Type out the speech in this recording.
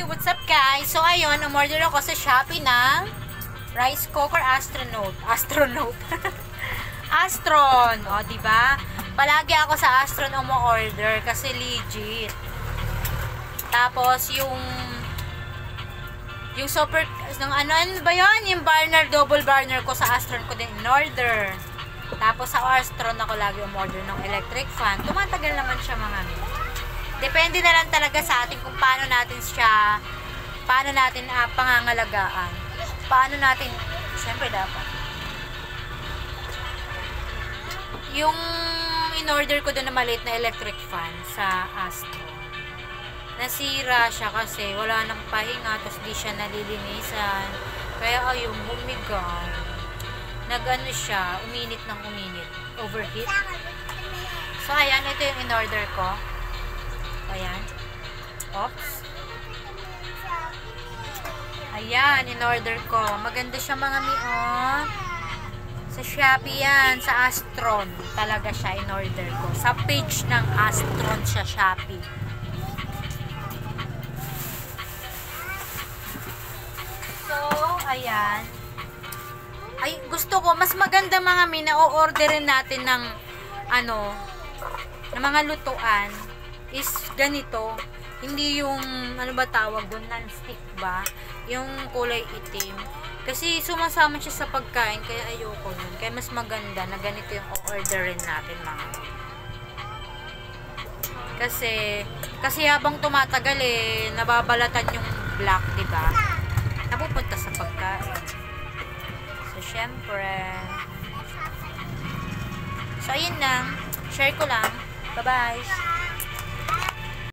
What's up guys? So ayun, umorder ako sa Shopee ng rice cooker astronaut. Astron. O, diba? Palagi ako sa Astron umo-order kasi legit. Tapos yung super, ano ba yun? Yung burner, double burner ko sa Astron ko din in-order. Tapos sa Astron ako lagi umorder ng electric fan. Tumatagal naman siya mga depende na lang talaga sa atin kung paano natin pangangalagaan. Paano natin, siyempre dapat. Yung in-order ko doon na maliit na electric fan sa Astro. Nasira siya kasi wala nang pahinga, tapos di siya nalilinisan. Kaya ayun, bumigay. Nag-ano siya, uminit ng uminit. Overheat. So ayan, ito yung in-order ko. Ayan. Oops. Ayan, in-order ko. Maganda siya mga mion. Sa Shopee yan, sa Astron. Talaga siya in-order ko. Sa page ng Astron sa Shopee. So, ayan. Ay, gusto ko, mas maganda mga mi na o-orderin natin ng ng mga lutuan is ganito. Hindi yung, ano ba tawag doon, non-stick ba? Yung kulay itim. Kasi sumasama siya sa pagkain, kaya ayoko nun. Kaya mas maganda na ganito yung o-orderin natin mga. Kasi habang tumatagal nababalatan yung black, diba? Napupunta sa pagkain. So, syempre. So, ayun lang. Share ko lang. Bye-bye.